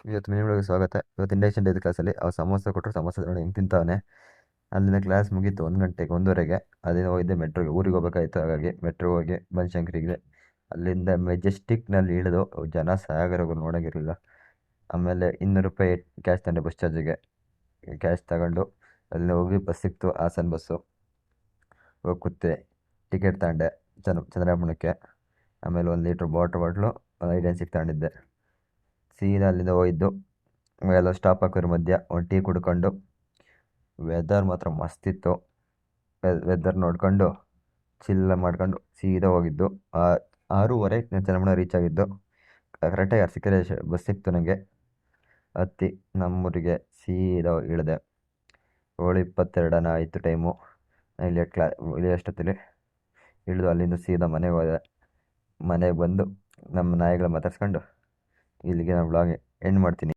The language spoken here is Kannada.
ಇವತ್ತು ಮಿನಿಗಳಿಗೆ ಸ್ವಾಗತ. ಇವತ್ತು ಇಂಡಕ್ಷನ್ ಡೇ ಕ್ಲಾಸಲ್ಲಿ ಅವ್ರು ಸಮೋಸ ಕೊಟ್ಟರು. ಸಮೋಸ ನೋಡಿ ಹೆಂಗೆ ತಿಂತಾವನೆ. ಅಲ್ಲಿಂದ ಕ್ಲಾಸ್ ಮುಗೀತು 1 ಗಂಟೆಗೆ, 1:30ಗೆ. ಅಲ್ಲಿಂದ ಹೋಗಿದ್ದೆ ಮೆಟ್ರೋಗೆ, ಊರಿಗೆ ಹೋಗ್ಬೇಕಾಯ್ತು. ಹಾಗಾಗಿ ಮೆಟ್ರೋಗೆ ಹೋಗಿ ಬನಶಂಕರಿಗೆ, ಅಲ್ಲಿಂದ ಮೆಜೆಸ್ಟಿಕ್ನಲ್ಲಿ ಇಳಿದು ಜನ ಸಾಗರಗಳು ನೋಡೋಂಗಿರಲಿಲ್ಲ. ಆಮೇಲೆ 200 ರೂಪಾಯಿ ಕ್ಯಾಶ್ ತಗೊಂಡೆ ಬಸ್ ಚಾರ್ಜಿಗೆ. ಕ್ಯಾಶ್ ತಗೊಂಡು ಅಲ್ಲಿ ಹೋಗಿ ಬಸ್ ಸಿಕ್ತು, ಹಾಸನ ಬಸ್ಸು. ಹೋಗಿ ಕೂತೆ, ಟಿಕೆಟ್ ತಗೊಂಡೆ ಚಂದ್ರಮ್ಮಣಕ್ಕೆ. ಆಮೇಲೆ 1 ಲೀಟ್ರ್ ಬಾಟ್ಲು ಐಡೆನ್ಸಿಗೆ ತಗೊಂಡಿದ್ದೆ. ಸೀದಾ ಅಲ್ಲಿಂದ ಹೋಗಿದ್ದು ಎಲ್ಲ ಸ್ಟಾಪ್ ಹಾಕಿದ್ರು. ಮಧ್ಯ ಒಂದು ಟೀ ಕುಡ್ಕೊಂಡು, ವೆದರ್ ಮಾತ್ರ ಮಸ್ತಿತ್ತು. ವೆದರ್ ನೋಡ್ಕೊಂಡು ಚಿಲ್ಲ ಮಾಡ್ಕೊಂಡು ಸೀದಾ ಹೋಗಿದ್ದು. 6:30 ನಾನು ಚನ್ನಮ್ಮನ ರೀಚ್ ಆಗಿದ್ದು. ಕರೆಕ್ಟಾಗಿ ಸಿಕ್ಕರೆ ಬಸ್ ಸಿಕ್ತು ನನಗೆ. ಹತ್ತಿ ನಮ್ಮೂರಿಗೆ ಸೀದಾ ಇಳಿದೆ. 7:22 ಆಯಿತು ಟೈಮು. ಇಳಿಯೋಷ್ಟೊತ್ತಲ್ಲಿ ಇಳಿದು ಅಲ್ಲಿಂದ ಸೀದಾ ಮನೆಗೆ ಹೋದೆ. ಮನೆಗೆ ಬಂದು ನಮ್ಮ ನಾಯಿಗಳ ಮಾತಾಡ್ಸ್ಕೊಂಡು ಇಲ್ಲಿಗೆ ನಾನು ವ್ಲಾಗ್ ಎಂಡ್ ಮಾಡ್ತೀನಿ.